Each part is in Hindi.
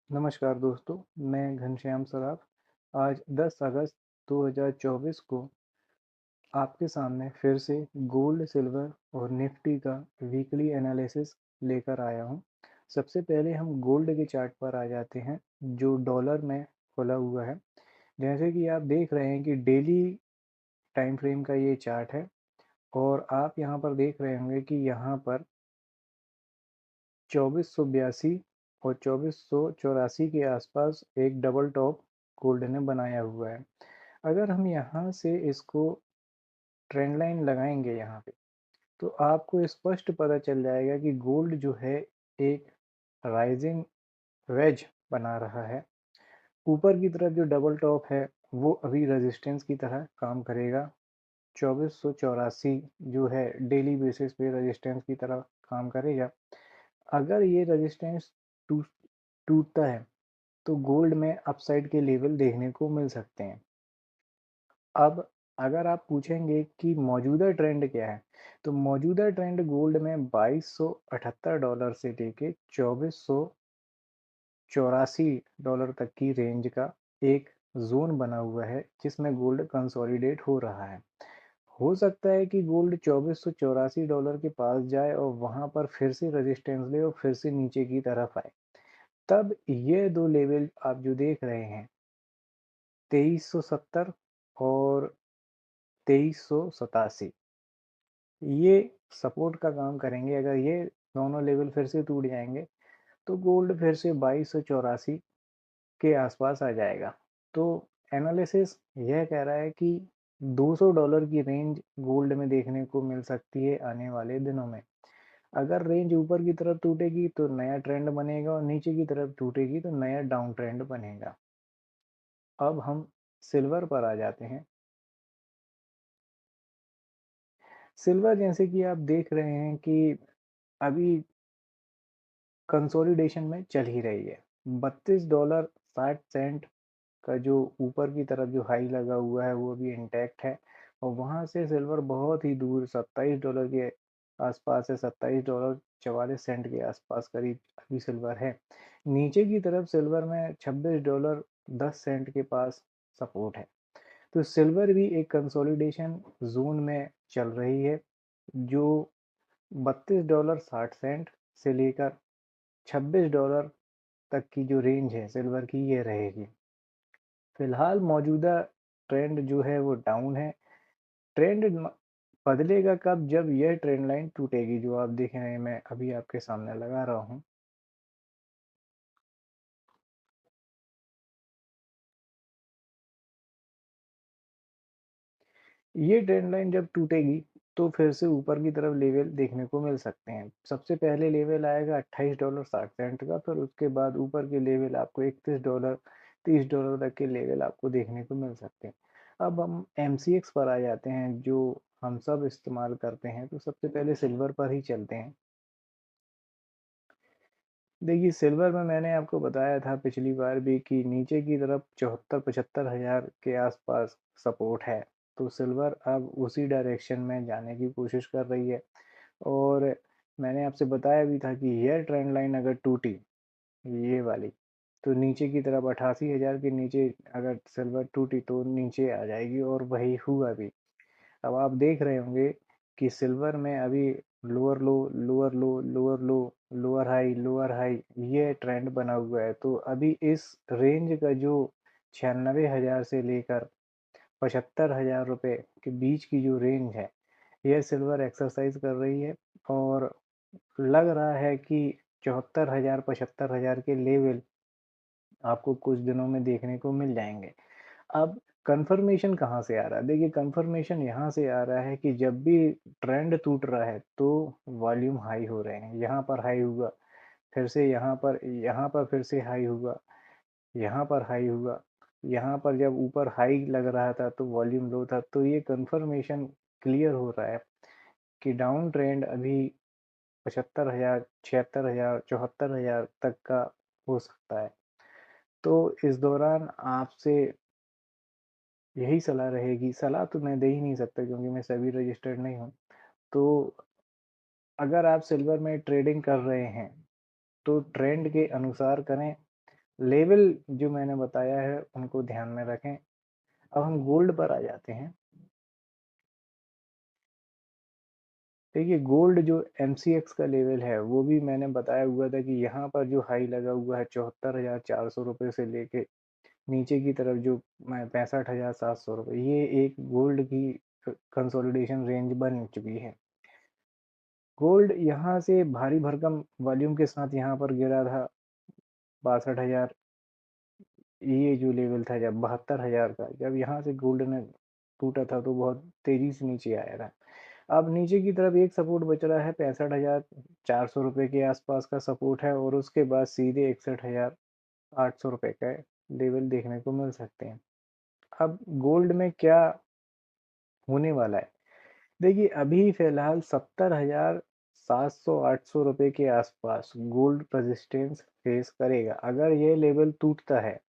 नमस्कार दोस्तों, मैं घनश्याम सराफ। आज 10 अगस्त 2024 को आपके सामने फिर से गोल्ड, सिल्वर और निफ्टी का वीकली एनालिसिस लेकर आया हूं। सबसे पहले हम गोल्ड के चार्ट पर आ जाते हैं, जो डॉलर में खुला हुआ है। जैसे कि आप देख रहे हैं कि डेली टाइम फ्रेम का ये चार्ट है और आप यहाँ पर देख रहे होंगे कि यहाँ पर 2482 और 2484 के आसपास एक डबल टॉप गोल्ड ने बनाया हुआ है। अगर हम यहाँ से इसको ट्रेंड लाइन लगाएंगे यहाँ पे, तो आपको स्पष्ट पता चल जाएगा कि गोल्ड जो है एक राइजिंग वेज बना रहा है। ऊपर की तरफ जो डबल टॉप है वो अभी रेजिस्टेंस की तरह काम करेगा। 2484 जो है डेली बेसिस पे रेजिस्टेंस की तरह काम करेगा। अगर ये रेजिस्टेंस टूट टूटता है तो गोल्ड में अपसाइड के लेवल देखने को मिल सकते हैं। अब अगर आप पूछेंगे कि मौजूदा ट्रेंड क्या है, तो मौजूदा ट्रेंड गोल्ड में $2278 से लेके $2484 तक की रेंज का एक जोन बना हुआ है, जिसमें गोल्ड कंसोलिडेट हो रहा है। हो सकता है कि गोल्ड $2484 के पास जाए और वहां पर फिर से रेजिस्टेंस ले और फिर से नीचे की तरफ आए। तब ये दो लेवल आप जो देख रहे हैं, 2370 और 2387, ये सपोर्ट का काम करेंगे। अगर ये दोनों लेवल फिर से टूट जाएंगे तो गोल्ड फिर से 2284 के आसपास आ जाएगा। तो एनालिसिस यह कह रहा है कि $200 की रेंज गोल्ड में देखने को मिल सकती है आने वाले दिनों में। अगर रेंज ऊपर की तरफ टूटेगी तो नया ट्रेंड बनेगा और नीचे की तरफ टूटेगी तो नया डाउन ट्रेंड बनेगा। अब हम सिल्वर पर आ जाते हैं। सिल्वर जैसे कि आप देख रहे हैं कि अभी कंसोलिडेशन में चल ही रही है। $32.60 का जो ऊपर की तरफ जो हाई लगा हुआ है वो भी इंटैक्ट है और वहां से सिल्वर बहुत ही दूर $27 के आसपास है। $27.44 के आसपास करीब अभी सिल्वर है। नीचे की तरफ सिल्वर में $26.10 के पास सपोर्ट है। तो सिल्वर भी एक कंसोलिडेशन जोन में चल रही है, जो $32.60 से लेकर $26 तक की जो रेंज है सिल्वर की, ये रहेगी। फिलहाल मौजूदा ट्रेंड जो है वो डाउन है। ट्रेंड बदलेगा कब? जब यह ट्रेंड लाइन टूटेगी, जो आप देख रहे हैं मैं अभी आपके सामने लगा रहा हूँ। ये ट्रेंड लाइन जब टूटेगी तो फिर से ऊपर की तरफ लेवल देखने को मिल सकते हैं। सबसे पहले लेवल आएगा $28.60 का, फिर उसके बाद ऊपर के लेवल आपको $31, $30 तक के लेवल आपको देखने को मिल सकते हैं। अब हम MCX पर आ जाते हैं, जो हम सब इस्तेमाल करते हैं। तो सबसे पहले सिल्वर पर ही चलते हैं। देखिए, सिल्वर में मैंने आपको बताया था पिछली बार भी कि नीचे की तरफ 74-75 हज़ार के आसपास सपोर्ट है। तो सिल्वर अब उसी डायरेक्शन में जाने की कोशिश कर रही है और मैंने आपसे बताया भी था कि यह ट्रेंड लाइन अगर टूटी, ये वाली, तो नीचे की तरफ 88 हज़ार के नीचे अगर सिल्वर टूटी तो नीचे आ जाएगी और वही हुआ भी। अब आप देख रहे होंगे कि सिल्वर में अभी लोअर लो, लोअर लो, लोअर लो, लोअर हाई ये ट्रेंड बना हुआ है। तो अभी इस रेंज का जो 96 हज़ार से लेकर 75 हज़ार रुपये के बीच की जो रेंज है, यह सिल्वर एक्सरसाइज कर रही है और लग रहा है कि 74 हज़ार 75 हज़ार के लेवल आपको कुछ दिनों में देखने को मिल जाएंगे। अब कंफर्मेशन कहाँ से आ रहा है? देखिए, कंफर्मेशन यहाँ से आ रहा है कि जब भी ट्रेंड टूट रहा है तो वॉल्यूम हाई हो रहे हैं। यहाँ पर हाई हुआ, फिर से यहाँ पर फिर से हाई हुआ, यहाँ पर हाई हुआ, यहाँ पर जब ऊपर हाई लग रहा था तो वॉल्यूम लो था। तो ये कंफर्मेशन क्लियर हो रहा है कि डाउन ट्रेंड अभी 75 हज़ार, 76 हज़ार, 74 हज़ार तक का हो सकता है। तो इस दौरान आपसे यही सलाह रहेगी। सलाह तो मैं दे ही नहीं सकता क्योंकि मैं सेबी रजिस्टर्ड नहीं हूँ। तो अगर आप सिल्वर में ट्रेडिंग कर रहे हैं तो ट्रेंड के अनुसार करें। लेवल जो मैंने बताया है उनको ध्यान में रखें। अब हम गोल्ड पर आ जाते हैं। देखिए गोल्ड जो एमसीएक्स का लेवल है वो भी मैंने बताया हुआ था कि यहाँ पर जो हाई लगा हुआ है 74,400 रुपये से लेके नीचे की तरफ जो 65,700 रुपये, ये एक गोल्ड की कंसोलिडेशन रेंज बन चुकी है। गोल्ड यहाँ से भारी भरकम वॉल्यूम के साथ यहाँ पर गिरा था 62,000, ये जो लेवल था जब 72,000 का, जब यहाँ से गोल्ड ने टूटा था तो बहुत तेजी से नीचे आया था। अब नीचे की तरफ एक सपोर्ट बच रहा है 65,400 रुपये के आसपास का सपोर्ट है, और उसके बाद सीधे 61,800 रुपये का लेवल देखने को मिल सकते हैं। अब गोल्ड में क्या होने वाला है, देखिए अभी फिलहाल 70,700-800 रुपये के आसपास गोल्ड रेजिस्टेंस फेस करेगा। अगर ये लेवल टूटता है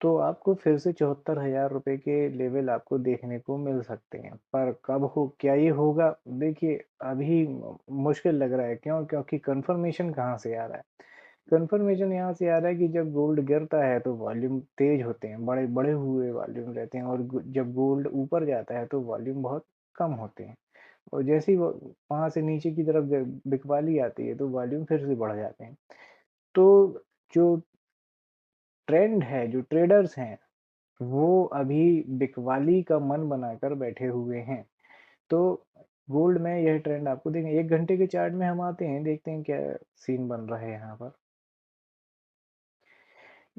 तो आपको फिर से 74,000 रुपये के लेवल आपको देखने को मिल सकते हैं। पर कब हो, क्या ये होगा, देखिए अभी मुश्किल लग रहा है। क्यों? क्योंकि कंफर्मेशन कहाँ से आ रहा है, कंफर्मेशन यहाँ से आ रहा है कि जब गोल्ड गिरता है तो वॉल्यूम तेज होते हैं, बड़े बड़े हुए वॉल्यूम रहते हैं, और जब गोल्ड ऊपर जाता है तो वॉल्यूम बहुत कम होते हैं। और जैसे ही वो वहां से नीचे की तरफ बिकवाली आती है तो वॉल्यूम फिर से बढ़ जाते हैं। तो जो ट्रेंड है, जो ट्रेडर्स हैं, वो अभी बिकवाली का मन बनाकर बैठे हुए हैं। तो गोल्ड में यह ट्रेंड आपको देखें, 1 घंटे के चार्ट में हम आते हैं, देखते हैं क्या सीन बन रहा है यहाँ पर।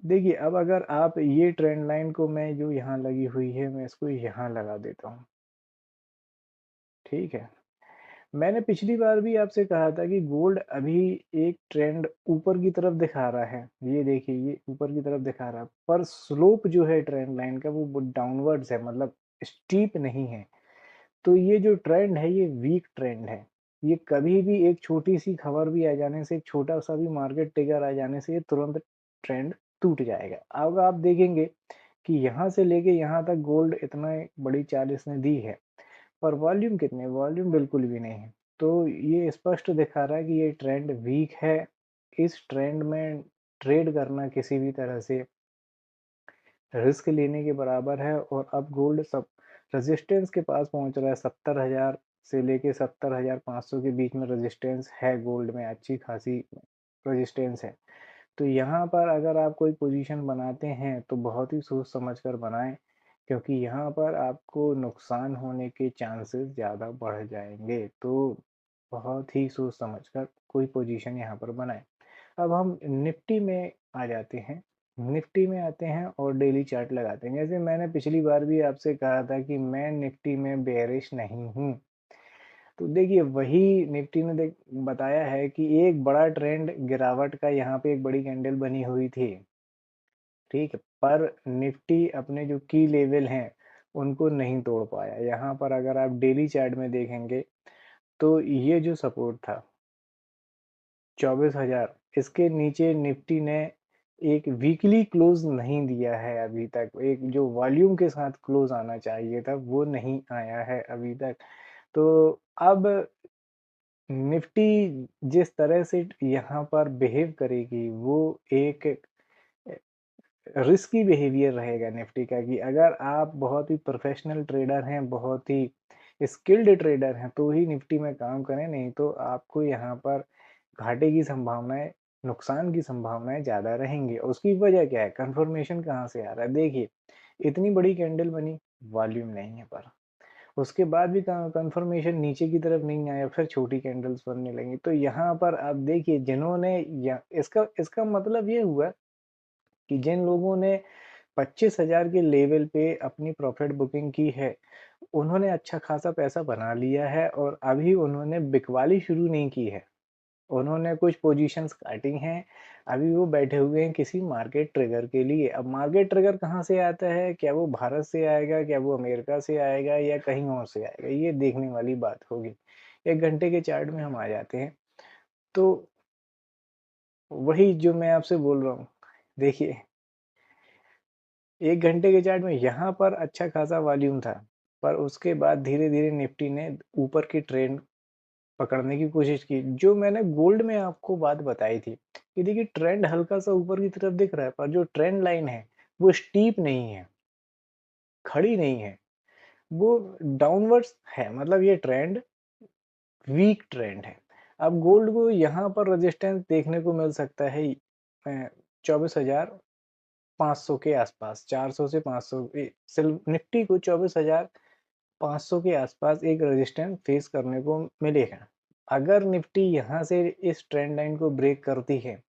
देखिए अब अगर आप ये ट्रेंड लाइन को, मैं जो यहाँ लगी हुई है मैं इसको यहाँ लगा देता हूँ, ठीक है। मैंने पिछली बार भी आपसे कहा था कि गोल्ड अभी एक ट्रेंड ऊपर की तरफ दिखा रहा है, ये देखिए ये ऊपर की तरफ दिखा रहा है, पर स्लोप जो है ट्रेंड लाइन का वो डाउनवर्ड्स है, मतलब स्टीप नहीं है। तो ये जो ट्रेंड है ये वीक ट्रेंड है। ये कभी भी एक छोटी सी खबर भी आ जाने से, एक छोटा सा भी मार्केट ट्रिगर आ जाने से ये तुरंत ट्रेंड टूट जाएगा। अब आप देखेंगे कि यहाँ से लेके यहाँ तक गोल्ड इतना बड़ी चाल इसने दी है, और वॉल्यूम कितने, वॉल्यूम बिल्कुल भी नहीं है। तो ये स्पष्ट दिखा रहा है कि ये ट्रेंड वीक है। इस ट्रेंड में ट्रेड करना किसी भी तरह से रिस्क लेने के बराबर है। और अब गोल्ड सब रेजिस्टेंस के पास पहुंच रहा है, 70,000 से लेके 70,500 के बीच में रेजिस्टेंस है गोल्ड में, अच्छी खासी रेजिस्टेंस है। तो यहाँ पर अगर आप कोई पोजीशन बनाते हैं तो बहुत ही सोच समझ कर बनाएं, क्योंकि यहाँ पर आपको नुकसान होने के चांसेस ज़्यादा बढ़ जाएंगे। तो बहुत ही सोच समझ कर कोई पोजीशन यहाँ पर बनाएं। अब हम निफ्टी में आ जाते हैं, निफ्टी में आते हैं और डेली चार्ट लगाते हैं। जैसे मैंने पिछली बार भी आपसे कहा था कि मैं निफ्टी में बेयरिश नहीं हूँ, तो देखिए वही निफ्टी ने बताया है कि एक बड़ा ट्रेंड गिरावट का यहाँ पे एक बड़ी कैंडल बनी हुई थी, ठीक है, पर निफ्टी अपने जो की लेवल हैं उनको नहीं तोड़ पाया। यहाँ पर अगर आप डेली चार्ट में देखेंगे तो ये जो सपोर्ट था 24,000, इसके नीचे निफ्टी ने एक वीकली क्लोज नहीं दिया है अभी तक। एक जो वॉल्यूम के साथ क्लोज आना चाहिए था वो नहीं आया है अभी तक। तो अब निफ्टी जिस तरह से यहाँ पर बिहेव करेगी वो एक रिस्की बिहेवियर रहेगा निफ्टी का, कि अगर आप बहुत ही प्रोफेशनल ट्रेडर हैं, बहुत ही स्किल्ड ट्रेडर हैं तो ही निफ्टी में काम करें, नहीं तो आपको यहाँ पर घाटे की संभावनाएं, नुकसान की संभावनाएं ज़्यादा रहेंगी। और उसकी वजह क्या है, कंफर्मेशन कहाँ से आ रहा है, देखिए इतनी बड़ी कैंडल बनी, वॉल्यूम नहीं है, पर उसके बाद भी कंफर्मेशन नीचे की तरफ नहीं आया, फिर छोटी कैंडल्स बनने लगी। तो यहाँ पर आप देखिए जिन्होंने इसका इसका मतलब ये हुआ कि जिन लोगों ने 25,000 के लेवल पे अपनी प्रॉफिट बुकिंग की है उन्होंने अच्छा खासा पैसा बना लिया है, और अभी उन्होंने बिकवाली शुरू नहीं की है, उन्होंने कुछ पोजीशंस काटी हैं। अभी वो बैठे हुए हैं किसी मार्केट ट्रिगर के लिए। अब मार्केट ट्रिगर कहाँ से आता है, क्या वो भारत से आएगा, क्या वो अमेरिका से आएगा, या कहीं और से आएगा, ये देखने वाली बात होगी। 1 घंटे के चार्ट में हम आ जाते हैं तो वही जो मैं आपसे बोल रहा हूँ, देखिए 1 घंटे के चार्ट में यहाँ पर अच्छा खासा वॉल्यूम था, पर उसके बाद धीरे धीरे निफ्टी ने ऊपर की ट्रेंड पकड़ने की कोशिश की। जो मैंने गोल्ड में आपको बात बताई थी कि देखिए ट्रेंड हल्का-सा ऊपर की तरफ दिख रहा है, पर जो ट्रेंड लाइन है, वो स्टीप नहीं है, खड़ी नहीं है, वो डाउनवर्ड्स है। मतलब ये ट्रेंड वीक ट्रेंड है। अब गोल्ड को यहाँ पर रेजिस्टेंस देखने को मिल सकता है 24,500 के आसपास, 400 से 500 निफ्टी को 24,500 के आसपास एक रेजिस्टेंस फेस करने को मिलेगा। अगर निफ्टी यहाँ से इस ट्रेंड लाइन को ब्रेक करती है,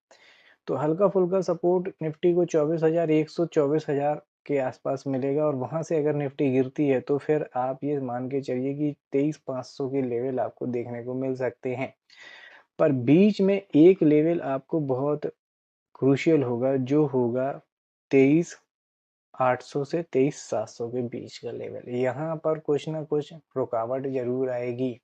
तो हल्का-फुल्का सपोर्ट निफ्टी को 24,100 24,000 के आसपास मिलेगा और वहाँ से अगर निफ्टी गिरती है तो फिर आप ये मान के चलिए कि 23,500 के लेवल आपको देखने को मिल सकते हैं। पर बीच में एक लेवल आपको बहुत क्रूशियल होगा, जो होगा 23,800 से 23,700 के बीच का लेवल। यहाँ पर कुछ ना कुछ रुकावट ज़रूर आएगी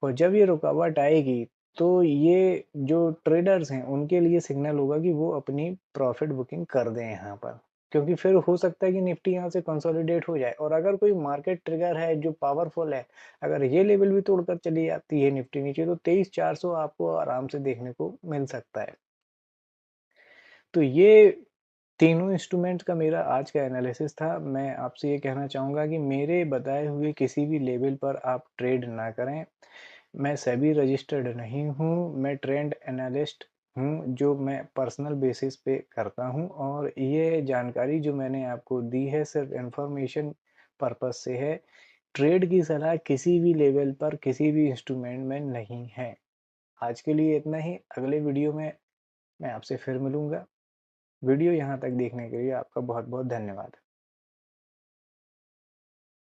और जब ये रुकावट आएगी, तो ये जो ट्रेडर्स हैं, उनके लिए सिग्नल होगा कि वो अपनी प्रॉफ़िट बुकिंग कर दें यहाँ पर। क्योंकि फिर हो सकता है कि निफ्टी यहाँ से कंसोलिडेट हो जाए और अगर कोई मार्केट ट्रिगर है जो पावरफुल है, अगर ये लेवल भी तोड़कर चली जाती है निफ्टी नीचे, तो 23,400 आपको आराम से देखने को मिल सकता है। तो ये तीनों इंस्ट्रूमेंट्स का मेरा आज का एनालिसिस था। मैं आपसे ये कहना चाहूँगा कि मेरे बताए हुए किसी भी लेवल पर आप ट्रेड ना करें। मैं सेबी रजिस्टर्ड नहीं हूँ, मैं ट्रेंड एनालिस्ट हूँ, जो मैं पर्सनल बेसिस पे करता हूँ और ये जानकारी जो मैंने आपको दी है सिर्फ़ इन्फॉर्मेशन पर्पज़ से है। ट्रेड की सलाह किसी भी लेवल पर, किसी भी इंस्ट्रूमेंट में नहीं है। आज के लिए इतना ही, अगले वीडियो में मैं आपसे फिर मिलूँगा। वीडियो यहाँ तक देखने के लिए आपका बहुत-बहुत धन्यवाद।